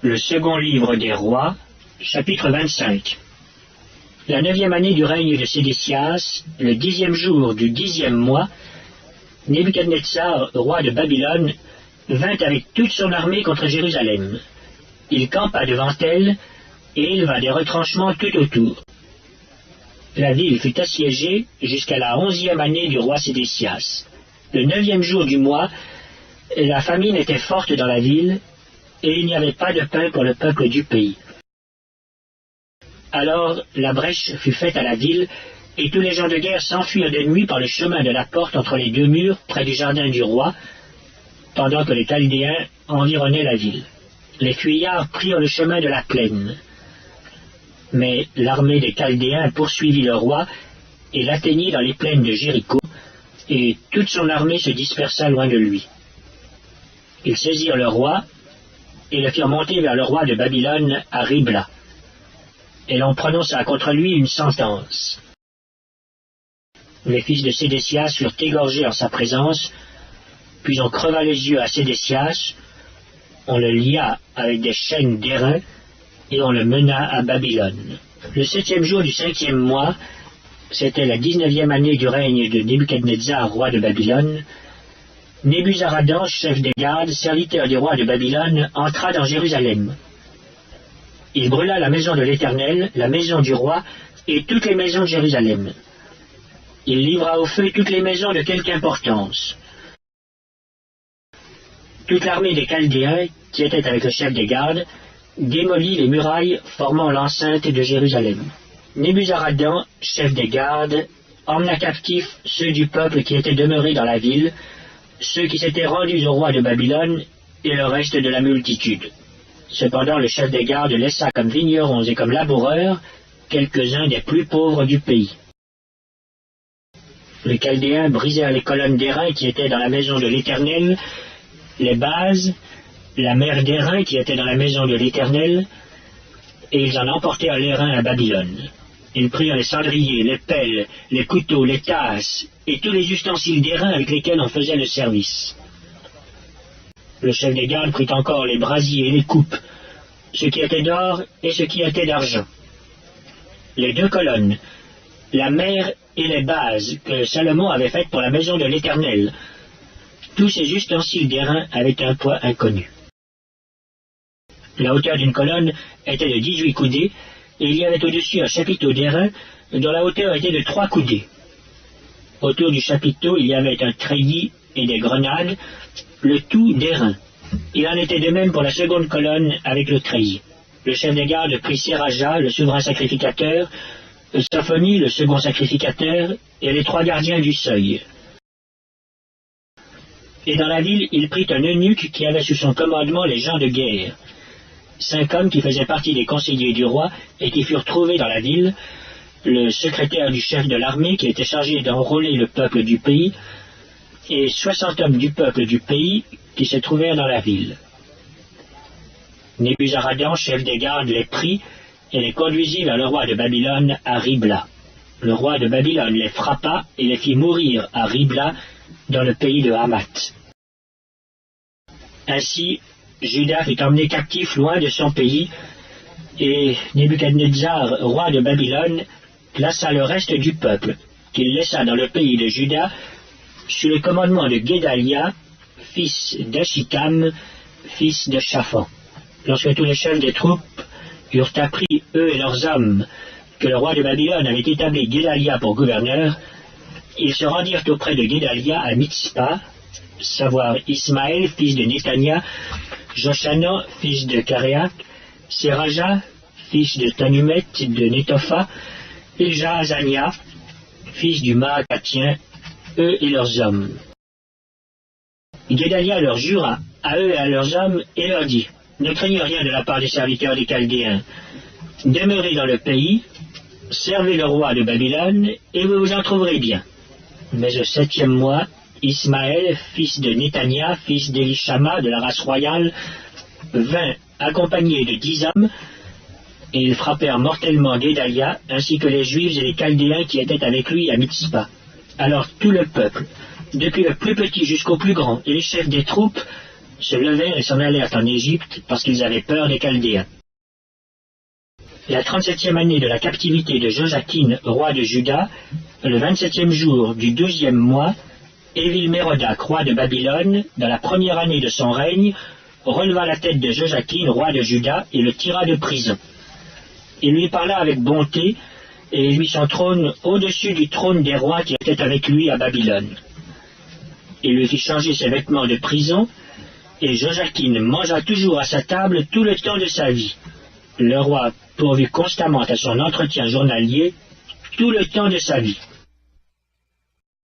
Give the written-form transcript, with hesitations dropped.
Le second livre des rois, chapitre 25. La 9e année du règne de Sédécias, le 10e jour du 10e mois, Nebuchadnezzar, roi de Babylone, vint avec toute son armée contre Jérusalem. Il campa devant elle et éleva des retranchements tout autour. La ville fut assiégée jusqu'à la 11e année du roi Sédécias. Le 9e jour du mois, la famine était forte dans la ville, et il n'y avait pas de pain pour le peuple du pays. Alors la brèche fut faite à la ville, et tous les gens de guerre s'enfuirent de nuit par le chemin de la porte entre les deux murs, près du jardin du roi, pendant que les Chaldéens environnaient la ville. Les fuyards prirent le chemin de la plaine. Mais l'armée des Chaldéens poursuivit le roi et l'atteignit dans les plaines de Jéricho, et toute son armée se dispersa loin de lui. Ils saisirent le roi et le firent monter vers le roi de Babylone à Ribla. Et l'on prononça contre lui une sentence. Les fils de Sédécias furent égorgés en sa présence, puis on creva les yeux à Sédécias, on le lia avec des chaînes d'airain, et on le mena à Babylone. Le 7e jour du 5e mois, c'était la 19e année du règne de Nebuchadnezzar, roi de Babylone, Nebuzaradan, chef des gardes, serviteur du roi de Babylone, entra dans Jérusalem. Il brûla la maison de l'Éternel, la maison du roi, et toutes les maisons de Jérusalem. Il livra au feu toutes les maisons de quelque importance. Toute l'armée des Chaldéens, qui était avec le chef des gardes, démolit les murailles formant l'enceinte de Jérusalem. Nebuzaradan, chef des gardes, emmena captifs ceux du peuple qui étaient demeurés dans la ville, ceux qui s'étaient rendus au roi de Babylone et le reste de la multitude. Cependant le chef des gardes laissa comme vignerons et comme laboureurs quelques-uns des plus pauvres du pays. Les Chaldéens brisèrent les colonnes d'airain qui étaient dans la maison de l'Éternel, les bases, la mer d'airain qui était dans la maison de l'Éternel, et ils en emportèrent l'airain à Babylone. Ils prirent les cendriers, les pelles, les couteaux, les tasses, et tous les ustensiles d'airain avec lesquels on faisait le service. Le chef des gardes prit encore les brasiers et les coupes, ce qui était d'or et ce qui était d'argent. Les deux colonnes, la mer et les bases que Salomon avait faites pour la maison de l'Éternel, tous ces ustensiles d'airain avaient un poids inconnu. La hauteur d'une colonne était de 18 coudées, et il y avait au-dessus un chapiteau d'airain dont la hauteur était de 3 coudées. Autour du chapiteau, il y avait un treillis et des grenades, le tout d'airain. Il en était de même pour la seconde colonne avec le treillis. Le chef des gardes prit Séraja, le souverain sacrificateur, Sophonie, le second sacrificateur, et les 3 gardiens du seuil. Et dans la ville, il prit un eunuque qui avait sous son commandement les gens de guerre. 5 hommes qui faisaient partie des conseillers du roi et qui furent trouvés dans la ville, le secrétaire du chef de l'armée qui était chargé d'enrôler le peuple du pays, et 60 hommes du peuple du pays qui se trouvèrent dans la ville. Nebuzaradan, chef des gardes, les prit et les conduisit vers le roi de Babylone à Ribla. Le roi de Babylone les frappa et les fit mourir à Ribla, dans le pays de Hamath. Ainsi, Juda fut emmené captif loin de son pays, et Nebuchadnezzar, roi de Babylone, plaça le reste du peuple, qu'il laissa dans le pays de Juda, sous le commandement de Guédalia, fils d'Achikam, fils de Shaphan. Lorsque tous les chefs des troupes eurent appris, eux et leurs hommes, que le roi de Babylone avait établi Guédalia pour gouverneur, ils se rendirent auprès de Guédalia à Mitzpa, savoir Ismaël, fils de Netania, Jochanan, fils de Caréac, Séraja, fils de Tanumet, de Netopha, et Jaazania, fils du Maacatien, eux et leurs hommes. Guédalia leur jura, à eux et à leurs hommes, et leur dit, « Ne craignez rien de la part des serviteurs des Chaldéens. Demeurez dans le pays, servez le roi de Babylone, et vous vous en trouverez bien. » Mais au 7e mois, Ismaël, fils de Netania, fils d'Élishama, de la race royale, vint accompagné de 10 hommes, et ils frappèrent mortellement Guédalia, ainsi que les Juifs et les Chaldéens qui étaient avec lui à Mitzpa. Alors tout le peuple, depuis le plus petit jusqu'au plus grand, et les chefs des troupes, se levèrent et s'en allèrent en Égypte parce qu'ils avaient peur des Chaldéens. La 37e année de la captivité de Joachim, roi de Juda, le 27e jour du 12e mois, Évil-Mérodach, roi de Babylone, dans la première année de son règne, releva la tête de Joachim, roi de Juda, et le tira de prison. Il lui parla avec bonté, et lui son trône au-dessus du trône des rois qui étaient avec lui à Babylone. Il lui fit changer ses vêtements de prison, et Joachim mangea toujours à sa table tout le temps de sa vie. Le roi pourvut constamment à son entretien journalier tout le temps de sa vie.